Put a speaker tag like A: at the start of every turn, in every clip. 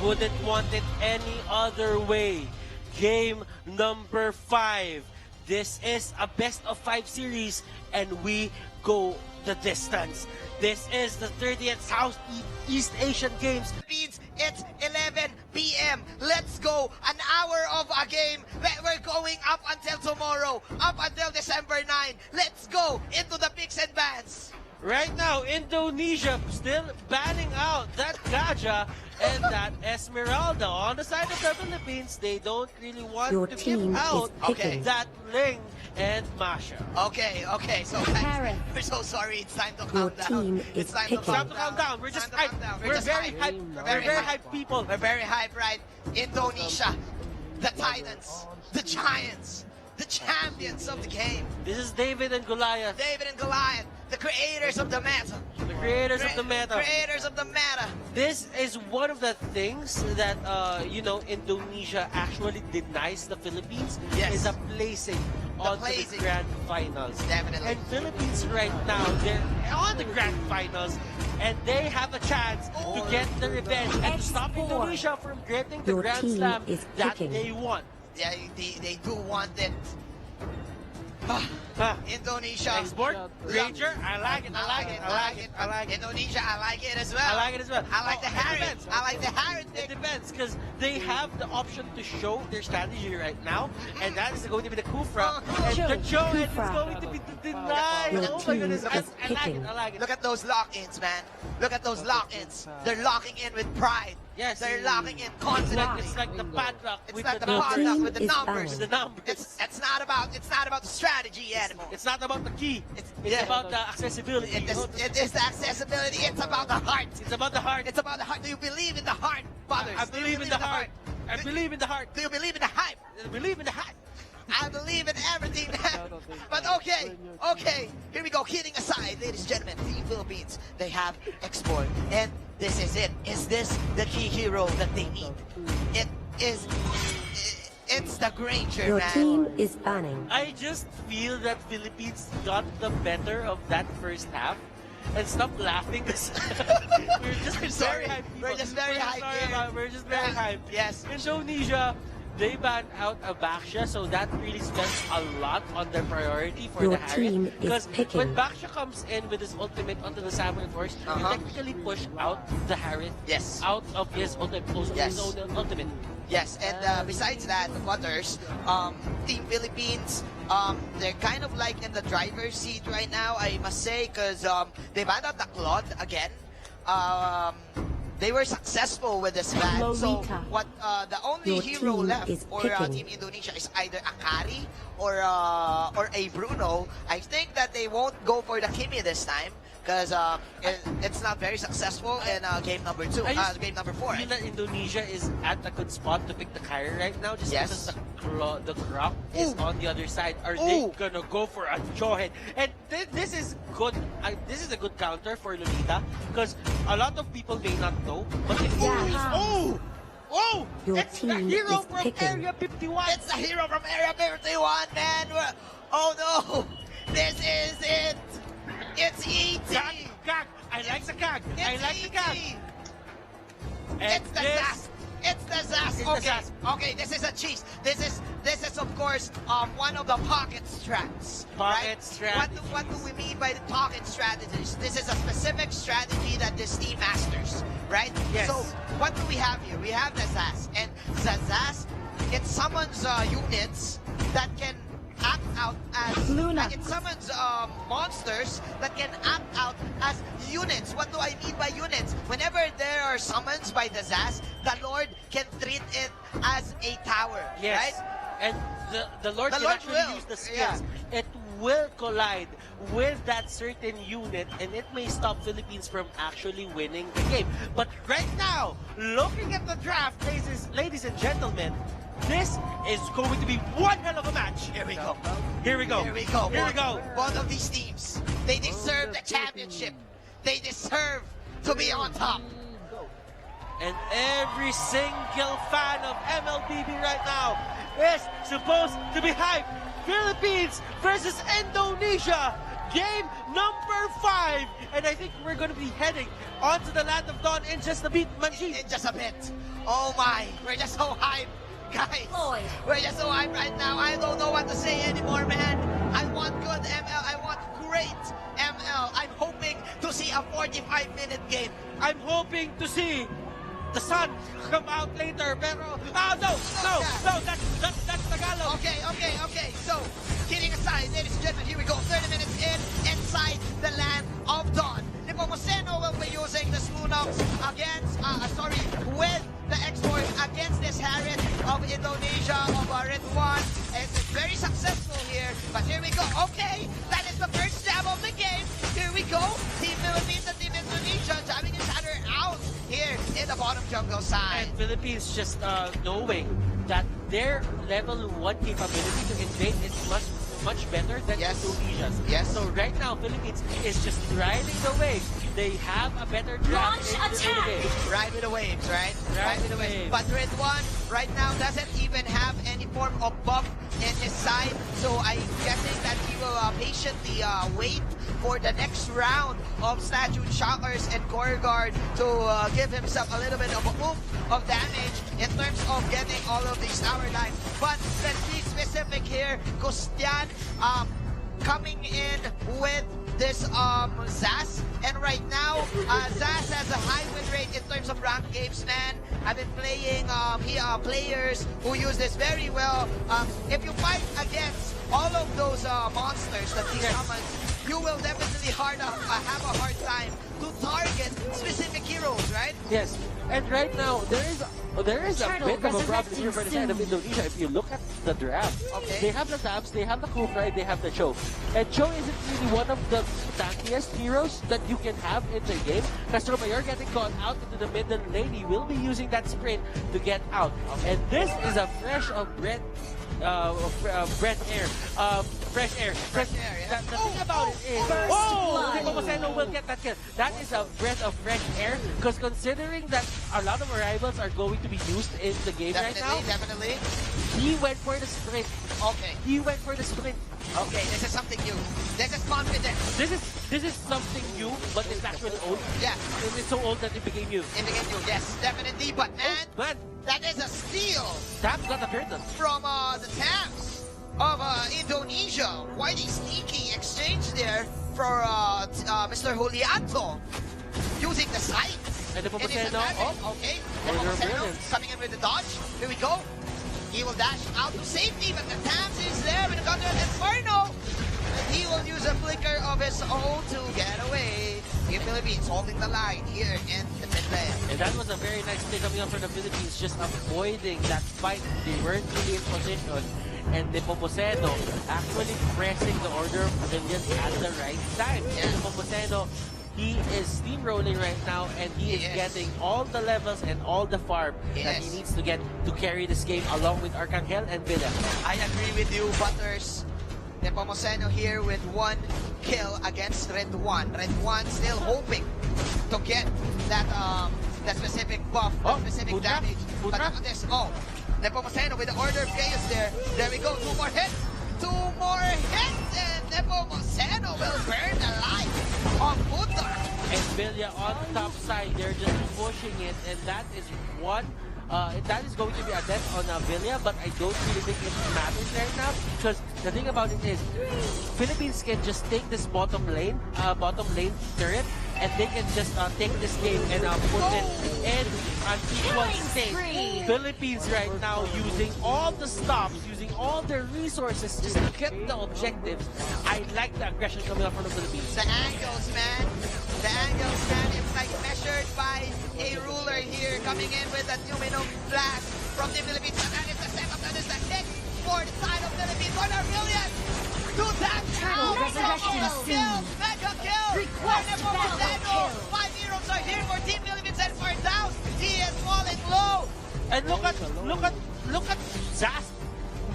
A: wouldn't want it any other way. Game number 5. This is a best of 5 series and we go the distance. This is the 30th Southeast Asian Games.
B: Means it's 11 p.m. Let's go. An hour of a game. We're going up until tomorrow. Up until December 9. Let's go into the picks and bans.
A: Right now, Indonesia still banning out that Kaja and that Esmeralda. On the side of the Philippines, they don't really want
C: Your
A: to
C: team
A: give out
C: is picking.
A: that Ling and Masha.
B: Okay, so guys, we're so sorry. It's time to
C: Your
B: calm down.
C: team is
B: It's time
C: picking.
B: to
A: Time to calm down. We're just hyped. We're
B: just
A: very
B: hyped.
A: hyped. We're very hyped people.
B: We're very hyped, right? Indonesia, the Titans, the Giants, the champions of the game.
A: This is David and Goliath.
B: David and Goliath, the creators of the meta.
A: The creators of the meta.
B: Creators of the meta.
A: This is one of the things that Indonesia actually denies the Philippines.
B: Yes.
A: Is a placing on the
B: placing.
A: grand finals.
B: Definitely.
A: And Philippines right now, they're on the grand finals and they have a chance to get the revenge and to stop
C: X4.
A: Indonesia from getting the
C: Your
A: grand
C: team
A: slam
C: is
A: that
C: picking.
A: they want.
B: Yeah, they do want it. Indonesia.
A: Export, Ranger, I like it, I like it.
B: Indonesia, I like it as well.
A: I like it as well.
B: I like the
A: It
B: Harris.
A: depends.
B: I like the Harris.
A: It depends because they have the option to show their strategy right now, and that is going to be the Kufra. And the Joe is
C: Kufra.
A: going to be the deny.
C: Your
A: Oh my
C: team
A: goodness,
C: is
A: I like it,
C: picking.
A: I like it.
B: Look at those lock-ins, man. Look at those lock-ins. They're locking in with pride.
A: Yes.
B: They're locking in
A: It's
B: confidently.
A: like the padlock
B: It's
A: with
B: like
A: the
B: the
A: numbers.
B: padlock with the
C: Team is
B: numbers.
A: The numbers.
B: It's not about the strategy anymore.
A: It's not about the key. It's
B: yeah.
A: about the accessibility.
B: It is the accessibility. It's about the heart.
A: It's about the heart.
B: It's about the heart. Do you believe in the heart, brothers?
A: I
B: Do you
A: believe in the heart. I believe in the heart.
B: Do you believe in the hype?
A: I believe in the hype.
B: I believe in everything, man. But okay, here we go. Kidding aside, ladies and gentlemen, the Philippines, they have export, and this is it. Is this the key hero that they need? It's the Granger,
C: Your
B: man.
C: team is banning.
A: I just feel that Philippines got the better of that first half. And stop laughing because we're just
B: sorry.
A: very hyped.
B: We're just very hyped here.
A: We're just very hyped.
B: Yes.
A: Indonesia, they banned out Abaxia, so that really spends a lot on their priority for
C: Your
A: the Harriet.
C: team is
A: Because
C: picking.
A: when Baxia comes in with his ultimate onto the Samurai Force, you technically push out the Harriet
B: Yes.
A: out of his ultimate.
B: Yes.
A: His own ultimate.
B: Yes, and besides that, the Butters, Team Philippines, they're kind of like in the driver's seat right now, I must say, because they banned out the Claude again. They were successful with this ban. So
C: Lolita.
B: what the only
C: Your
B: hero
C: team
B: left
C: is
B: for
C: picking.
B: Team Indonesia is either Akari or a Bruno. I think that they won't go for the Kimi this time because it's not very successful in game number 2, game number 4.
A: I feel that Indonesia is at a good spot to pick the carrier right now, just
B: Yes.
A: because the Grok is on the other side. Are they gonna go for a Johet? And this is good. This is a good counter for Lolita because a lot of people may not know, but it's
C: Your
A: it's the
C: team
A: hero
C: is
A: from
C: picking.
A: Area 51.
B: It's the hero from Area 51, man. Oh no, this is it. It's E.T.
A: Gag. I like the gag. I like the gag. And
B: It's the Zas. It's the Zas.
A: It's the
B: Okay.
A: Zas.
B: Okay, this is a cheese. This is of course one of the pocket strats.
A: Pocket
B: right?
A: strategy.
B: What do we mean by the pocket strategies? This is a specific strategy that this team masters, right?
A: Yes.
B: So what do we have here? We have the Zas, and the Zas, it summons units that can act out as
C: Luna.
B: like it summons monsters that can act out as units. What do I mean by units? Whenever there are summons by the Zas, the Lord can treat it as a tower,
A: Yes.
B: right?
A: And the Lord
B: The
A: can
B: Lord
A: actually
B: will.
A: use the skills. It will collide with that certain unit and it may stop Philippines from actually winning the game. But right now, looking at the draft, ladies and gentlemen, this is going to be one hell of a match.
B: Here we go.
A: Here we go.
B: Here we go.
A: Here we go.
B: Both of these teams, they deserve the championship. They deserve to be on top.
A: And every single fan of MLBB right now is supposed to be hyped. Philippines versus Indonesia. game number 5. And I think we're going to be heading onto the Land of Dawn in just a bit, Manjeet.
B: In just a bit. Oh my, we're just so hyped. Guys, we're just so hyped right now. I don't know what to say anymore, man. I want good ML. I want great ML. I'm hoping to see a 45-minute game.
A: I'm hoping to see the sun come out later, pero no, that's Tagalog.
B: Okay. So, kidding aside, ladies and gentlemen, here we go. 30 minutes inside the Land of Dawn. Nepomuceno will be using the Slunox with the export against this Harriet of Indonesia of Red One. It's very successful here, but here we go. Okay, that is the first jab of the game. Here we go. Team Philippines and Team Indonesia jabbing each other out here in the bottom jungle side.
A: And Philippines just knowing that their level 1 capability to invade is much better than Indonesia's.
B: Yes.
A: So right now, Philippines is just riding the wave. They have a better draft.
B: Ride with the waves, right?
A: Ride with the waves.
B: But Red One right now doesn't even have any form of buff in his side, so I'm guessing that he will patiently wait for the next round of Statue Shockers and Core Guard to give himself a little bit of a oomph of damage in terms of getting all of these tower lines. But let's be specific here. Gustian coming in with this Zaz, and right now Zaz has a high win rate in terms of ranked games, man. I've been playing players who use this very well. If you fight against all of those monsters that he summons, you will definitely have a hard time to target specific heroes, right?
A: Yes, and right now there is a bit of a problem here for the side of Indonesia. If you look at the draft, they have the Tabs, they have the Kufra, they have the Cho. And Cho isn't really one of the tankiest heroes that you can have in the game. Because you're getting caught out into the middle lane, he will be using that sprint to get out. And this is a fresh air. Fresh air.
B: Yeah.
A: The thing about it is, Nepomuceno will get that kill. That is a breath of fresh air, because considering that a lot of arrivals are going to be used in the game right now,
B: Definitely.
A: he went for the sprint.
B: Okay.
A: He went for the sprint.
B: Okay, this is something new. This is confidence.
A: This is something new, but it's actually old.
B: Yeah.
A: It's so old that it became new.
B: It became new, yes, definitely. But
A: Man,
B: that is a steal
A: Tabs got a turtle.
B: from the Tabs of Indonesia. Quite a sneaky exchange there for Mr. Julianto using the sights.
A: And
B: Nepomuceno,
A: Nepomuceno,
B: okay.
A: Order of
B: Nepomuceno
A: Brilliance.
B: coming in with the dodge. Here we go. He will dash out to safety, but the Tabs is there with the Thunder and Inferno. And he will use a flicker of his own to get away. The Philippines holding the line here in the mid lane.
A: And that was a very nice play coming up for the Philippines, just avoiding that fight. They weren't really in position. And Nepomuceno actually pressing the Order of Brilliance at the right time.
B: Yeah.
A: Nepomuceno, he is steamrolling right now, and he is getting all the levels and all the farm that he needs to get to carry this game along with Arcangel and Villa.
B: I agree with you, Butters. Nepomuceno here with 1 kill against Red One. Red One still hoping to get that specific buff, specific
A: Putra?
B: damage. But
A: Putra?
B: look at this. Nepomuceno with the Order of Chaos there. There we go. 2 more hits. 2 more hits, and Nepomuceno will burn the life of Putra.
A: And Villa on top side, they're just pushing it, and that is one. That is going to be a death on Villa, but I don't really think it matters right now, because the thing about it is, Philippines can just take this bottom lane turret, and they can just take this game and put it in an equal state. Philippines right now using all the stops, using all their resources just to get the objectives. I like the aggression coming up from the Philippines.
B: The angles, man. The angles, man. It's like measured by a ruler here, coming in with a Numino blast from the Philippines. And that is the setup. That is the hit for the side of Philippines. What a brilliant! To that mega kill!
C: Request battle kill.
B: 5 heroes are here for Team Philippines and for down. He is falling low.
A: And look at Zaz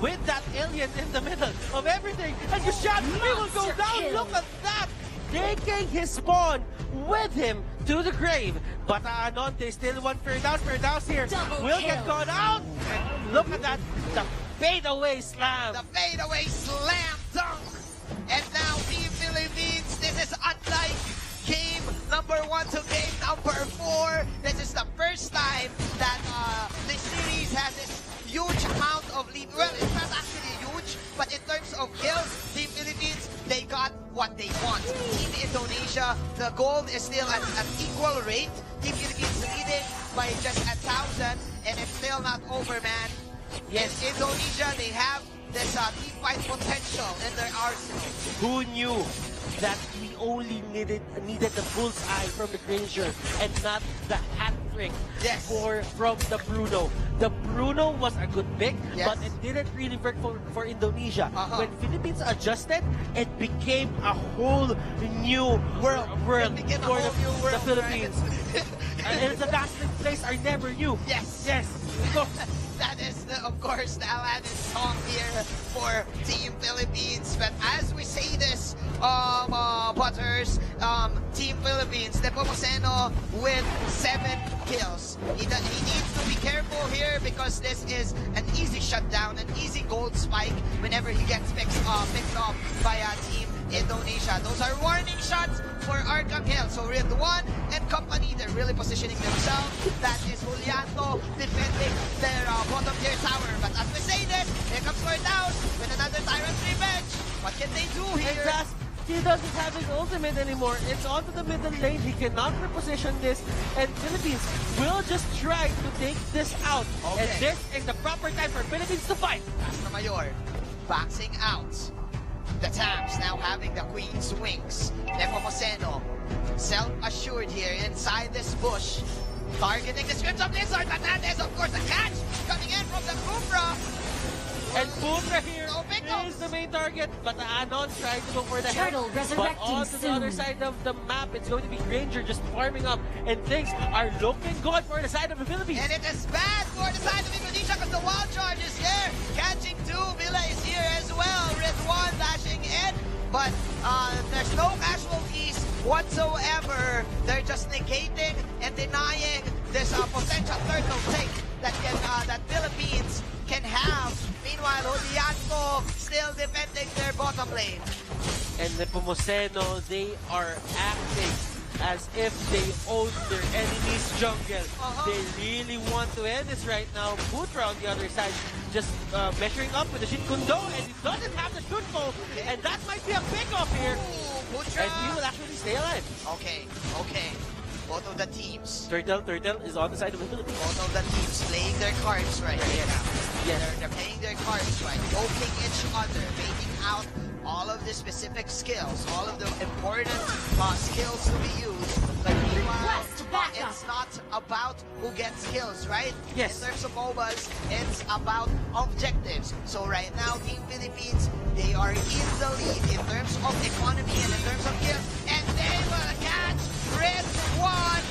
A: with that alien in the middle of everything. And you shot, he will go down.
C: Kill.
A: Look at that. Taking his spawn with him to the grave. But Anon, they still want Firdaus. Firdaus here will get caught out. And look at that. The fadeaway slam.
B: The fadeaway slam dunk. And now Team Philippines what they want. Team Indonesia, the gold is still at an equal rate. Team Philippines leading by just 1,000, and it's still not over, man.
A: Yes.
B: In Indonesia, they have this team fight potential in their arsenal.
A: Who knew that we only needed the bullseye from the Granger and not the hat trick
B: Yes.
A: from the Bruno. The Bruno was a good pick,
B: Yes.
A: but it didn't really work for Indonesia.
B: Uh-huh.
A: When Philippines adjusted, it became a whole new world
B: It became a
A: for
B: whole new world,
A: the Philippines.
B: right?
A: And the dazzling plays are never new.
B: Yes.
A: Yes. So,
B: That is, of course, the Aladdin song here for Team Philippines. But as we say this, Butters, Team Philippines, Nepomuceno with 7 kills. He needs to be careful here because this is an easy shutdown, an easy gold spike whenever he gets picked off by Team Indonesia. Those are warning shots for Arcangel. So Red One and company, they're really positioning themselves. That is Juliano defending their bottom tier tower. But as we say this, here comes down with another Tyrant's Revenge. What can they do
A: and
B: here?
A: thus, he doesn't have his ultimate anymore. It's onto the middle lane. He cannot reposition this. And Philippines will just try to take this out.
B: Okay.
A: And this is the proper time for Philippines to fight.
B: Astro Mayor boxing out. The Tams now having the Queen's Wings. Nepomuceno, self-assured here inside this bush. Targeting the Scripts of Blizzard, but that is, of course, a catch coming in from the Cobra.
A: And Putra here
B: No pickups.
A: is the main target, but the Anon trying to go for the head.
C: Turtle
A: But
C: resurrecting
A: on to the other
C: soon.
A: side of the map, it's going to be Granger just farming up, and things are looking good for the side of the Philippines.
B: And it is bad for the side of Indonesia because the wild charge is here. Catching 2, Villa is here as well. Red 1 dashing in, but there's no casualties whatsoever. They're just negating and denying this potential turtle take that Philippines can have. Meanwhile, Odianto still defending their bottom lane.
A: And the Nepomuceno, they are acting as if they own their enemy's jungle. They really want to end this right now. Putra on the other side just measuring up with the Shinkundo, and he doesn't have the Shunko, and that might be a pick-off here.
B: Ooh, Putra.
A: And he will actually stay alive.
B: Okay. Both of the teams.
A: Turtle is on the side of the Philippines.
B: Both of the teams playing their cards right here now.
A: Yes.
B: They're playing their cards right, poking each other, making out all of the specific skills, all of the important skills to be used. But meanwhile,
C: Request backup.
B: it's not about who gets kills, right?
A: Yes.
B: In terms of MOBAs, it's about objectives. So right now, Team Philippines, they are in the lead in terms of economy and in terms of kills, and they will catch Red One.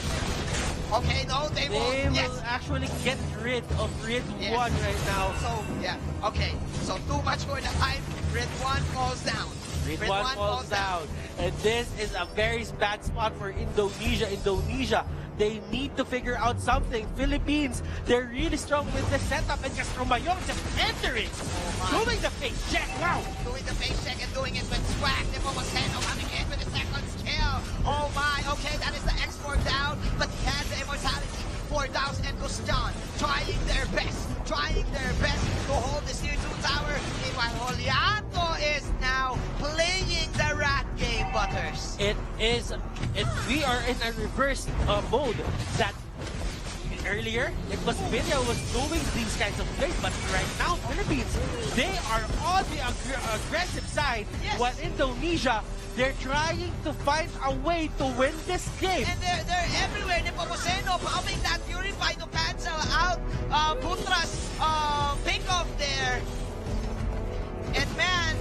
B: Okay, no, they
A: They
B: won't. Yes.
A: will actually get rid of Red
B: Yes.
A: 1 right now.
B: So, yeah, okay. So, too much for the time. Red 1 falls down.
A: Red 1 falls down. And this is a very bad spot for Indonesia. Indonesia, they need to figure out something. Philippines, they're really strong with the setup, and just Romayon just entering.
B: my.
A: Doing the face check. Wow.
B: Doing the face check and doing it with swag. Nepomuceno coming in with the second kill. Oh my, okay, that is the export down, but he has the immortality. 4,000 and Gustan trying their best to hold this tier 2 tower. Meanwhile, Juliano is now playing the rat game, Butters.
A: We are in a reverse mode that earlier it was Vidya was doing these kinds of plays, but right now Philippines, they are on the aggressive side,
B: Yes.
A: while Indonesia, they're trying to find a way to win this game.
B: And they're everywhere. Nepomuceno pumping that Purify to cancel out Putra's pick-off there. And man,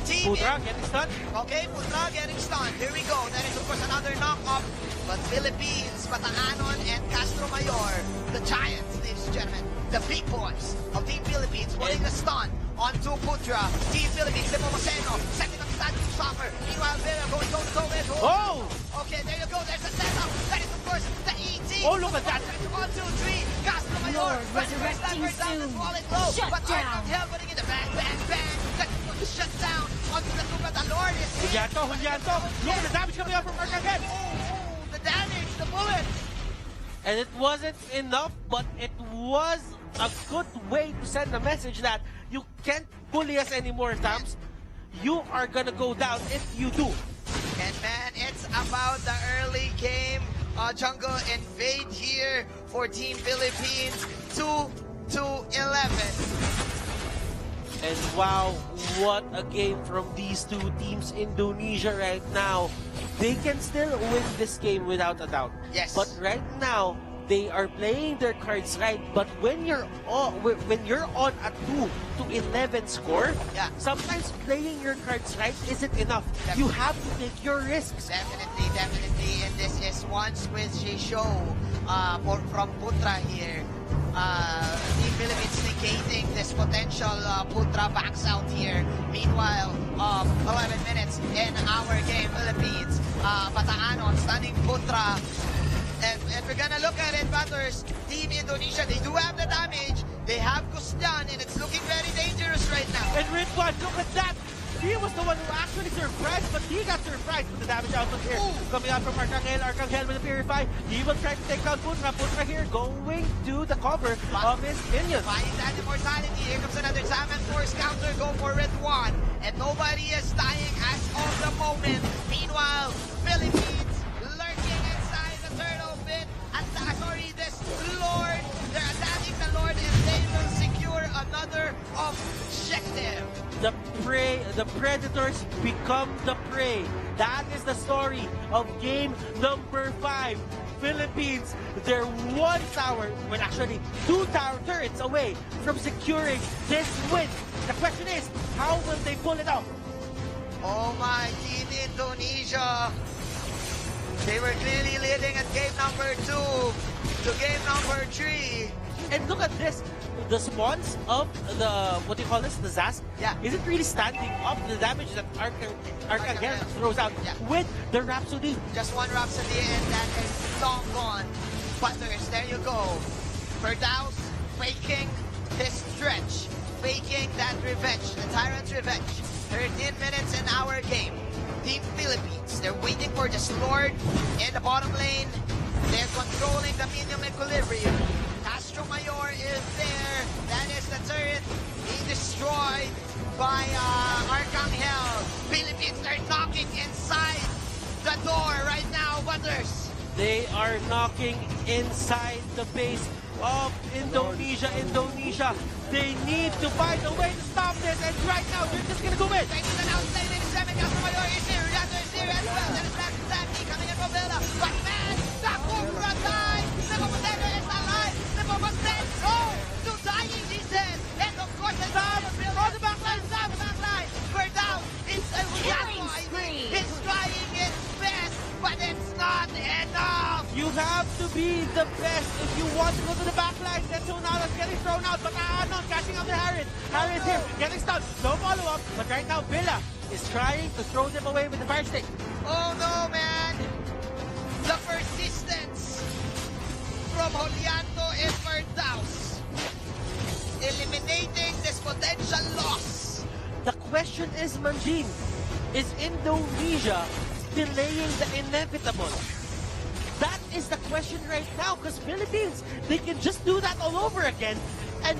B: Team
A: Putra getting stunned.
B: Okay, Putra getting stunned. Here we go. That is, of course, another knock-off. But Philippines, Bataanon, and Castro Mayor, the Giants, ladies and gentlemen, the big boys of Team Philippines, putting the stun onto Putra. Team Philippines, Nepomuceno, setting up the Stanley Stopper. Meanwhile, Vera going toe-to-toe with
A: Oh!
B: Okay, there you go. There's a setup. That is, of course, the ET.
A: Oh, look at that.
B: 1, 2, 3. Castro Mayor.
C: Lord, resurrecting soon. Shut
B: But
C: down.
B: Arcangel putting in the bang, bang, bang. That's going to shut down onto the Tuba. The Lord is here.
A: Julianto. Look at the damage coming out from Arcangel.
B: The damage, the bullet.
A: And it wasn't enough, but it was a good way to send a message that you can't bully us anymore, Tams. you are gonna go down if you do.
B: And man, it's about the early game jungle invade here for Team Philippines. 2-11.
A: And wow, what a game from these two teams. Indonesia right now, they can still win this game without a doubt.
B: Yes.
A: But right now, they are playing their cards right. But when you're on a 2-11 score,
B: Yeah.
A: sometimes playing your cards right isn't enough. You have to take your risks.
B: Definitely, definitely. And this is one squishy show from Putra here. Team Philippines negating this potential Putra backs out here. Meanwhile, 11 minutes in our game, Philippines. Pataanon stunning Putra. And we're gonna look at it, Butters. Team Indonesia, they do have the damage. They have Gustian, and it's looking very dangerous right now.
A: And Ridwan, look at that! He was the one who actually surprised, but he got surprised with the damage output here.
B: Ooh.
A: Coming out from Arcangel. Arcangel with the Purify. He will try to take down Putra. Putra here going to the cover of his minions.
B: Finds that immortality. Here comes another Salmon Force counter. Go for Ridwan. And nobody is dying as of the moment. Meanwhile, Philippines lurking inside the turtle pit. This Lord. They're attacking the Lord, and they will secure another objective.
A: The predators become the prey. That is the story of game number 5. Philippines, they're one tower, well actually 2 tower turrets away from securing this win. The question is, how will they pull it off?
B: Oh my, Team Indonesia. They were clearly leading at game number 2 to game number 3.
A: And look at this. The spawns of the, what do you call this, the Zas,
B: Yeah.
A: isn't really standing up the damage that Arcangel throws out
B: Yeah.
A: with the Rhapsody.
B: Just one Rhapsody and that is long gone. Butters, there you go. Ferdaus faking his stretch, faking that revenge, the Tyrant's revenge. 13 minutes in our game. Team Philippines, they're waiting for this Lord in the bottom lane. They're controlling the minion equilibrium. Castro Mayor is there. That is the turret being destroyed by Arcangel. Philippines are knocking inside the door right now, Butters.
A: They are knocking inside the base of Indonesia. They need to find a way to stop this, and right now they're just gonna go in.
B: Thanks to the now play, ladies and gentlemen. Castro Mayor is here. Reactor is here as well. That is back to Zaki coming in from Villa. But man, the Cobra time. The Commander is alive. The Commander, oh, to dying, he says. And of course, the on the back line, Sam, the back line. Ferdown, it's a
C: Killing
B: I
C: spree.
B: think. It's trying its best, but it's not enough.
A: You have to be the best if you want to go to the back line. Then Sonalas getting thrown out, but Arnold catching up to Harris. Harris here, getting stunned. No follow-up, but right now Villa is trying to throw them away with the fire stick.
B: Oh no, man. The persistence from Julianto and Ferdaus. Eliminating this potential loss.
A: The question is, Manjin, is Indonesia delaying the inevitable? That is the question right now, because Philippines, they can just do that all over again and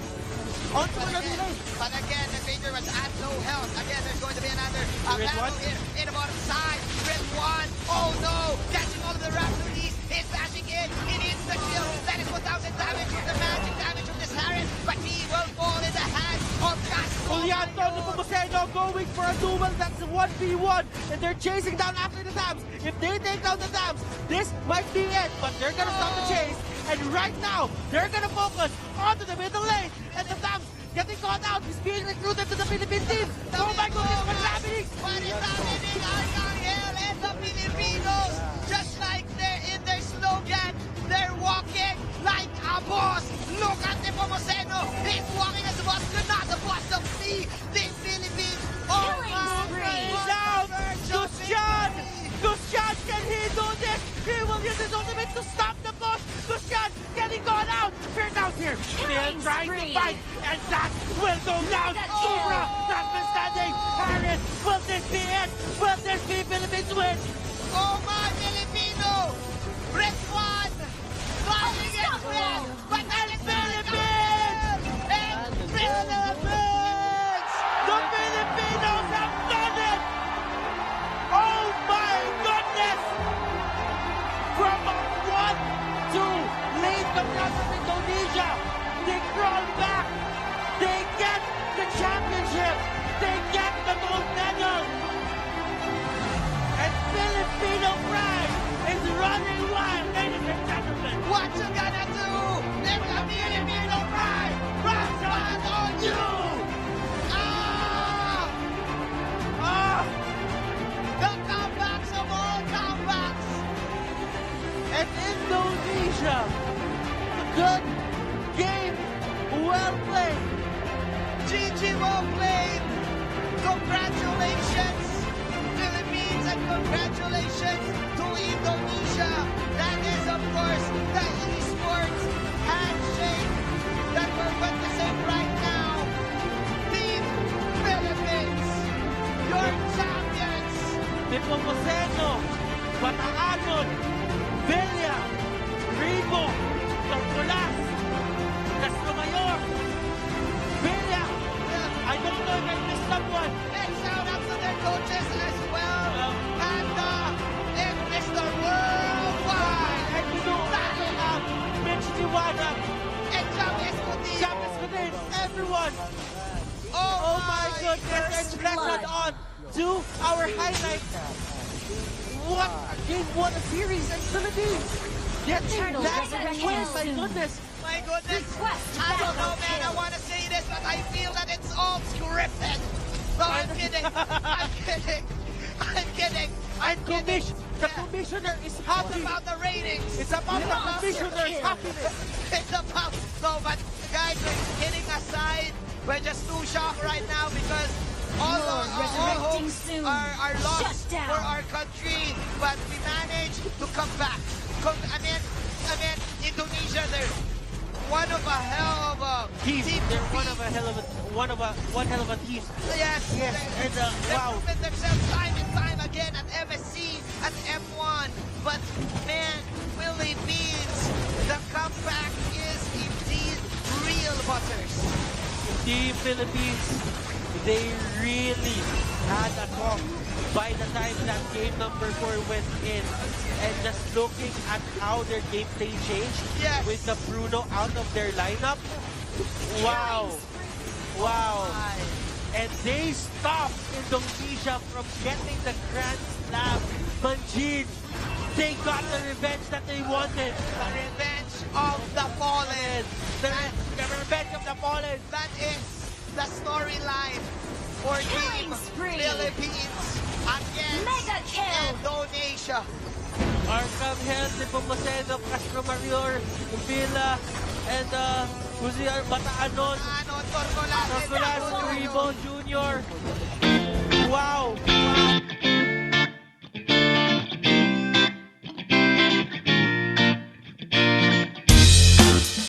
A: on to another lane.
B: But again, the Vader was at low health. Again, there's going to be another
A: Red
B: battle
A: one.
B: here in the bottom side. Red one. Oh no! Catching all of the Rhapsodies. He's bashing in. It is the kill. That is 1,000 damage with the magic damage from this Harris. But he will fall in the hands of Castro.
A: Julianto Nepomuceno going for a duel. That's 1v1, and they're chasing down after the dams. If they take down the dams, this might be it, but they're gonna stop the chase. And right now, they're gonna focus onto the middle lane, and the dams getting caught out. He's being recruited to the Philippine team. Oh my goodness, what's happening?
B: What is happening? Arcangel and the Filipinos, just like they're in their slogan, they're walking like a boss. Look at Nepomuceno. He's walking as a boss. You're not the boss of me. The Philippines. Oh
C: Killing
B: my
C: spree.
A: Down!
B: God.
A: Gustian, can he do this? He will use his ultimate to stop the push. Gustian getting gone out. Ferdown here. They're
C: Killing
A: trying to
C: spree.
A: fight, and that will go down.
C: That's
A: Cobra,
C: it.
A: that's been standing. Harris, will this be it? Will this be Philippines win?
B: Oh my Filipino. Red one. Flying in red. But that is Philippines. And Philippines.
A: The Filipinos have done Indonesia. Good game. Well played.
B: GG, well played. Congratulations, Philippines, and congratulations to Indonesia. That is, of course, the esports handshake that we're witnessing right now. Team Philippines, your champions.
A: Nepomuceno, Bataanon, Villa, Ribo, Tortolas, Castromayor, Villa. I don't know if I missed someone.
B: And shout out to their coaches as well. And it is the worldwide
A: And you know, Mitch Tiwada,
B: and James Coutinho.
A: James Cadence, everyone.
B: Oh
A: Oh my goodness,
C: First
A: and let's
C: blood.
A: head on to our highlights. What a game, what a series in Philippines. Yet
C: Turtle
A: that
C: resurrection
A: win, my
C: soon.
A: goodness.
B: My goodness.
C: Request
B: I don't know,
C: backup
B: man. I
C: kill.
B: want to say this, but I feel that it's all scripted. No, I'm kidding. I'm kidding. I'm kidding. I'm kidding.
A: The commissioner is
B: It's
A: happy.
B: about the ratings.
A: It's about the commissioner's happiness.
B: It's about no, but guys, like, kidding aside, we're just too shocked right now because all
C: Lord,
B: our
C: resurrecting
B: hopes
C: soon.
B: are lost
C: Shut down.
B: for our country, but we managed to come back. I mean, Indonesia, they're one of a hell of a
A: Team,
B: team.
A: they're one hell of a team.
B: Yes,
A: Yes,
B: they-
A: and
B: they've
A: wow.
B: proven themselves time and time again at MSC, at M1. But man, Philippines, the comeback is indeed real, Butters.
A: The Philippines, they really had a talk by the time that game number 4 went in. And just looking at how their gameplay changed
B: Yes.
A: with the Bruno out of their lineup. Wow. Wow. And they stopped Indonesia from getting the Grand Slam. Manjin, they got the revenge that they wanted.
B: The revenge of the fallen.
A: The revenge of the fallen.
B: That is the storyline for
C: Killing
B: Team
C: spree.
B: Philippines against
C: Mega kill.
B: Indonesia.
A: Arkham Health, Nepomuceno, Castromayor, Villa, and who's the other? Bataanon,
B: Ano, Torcolas,
A: Torcolas, Ribo Jr. Wow! Wow!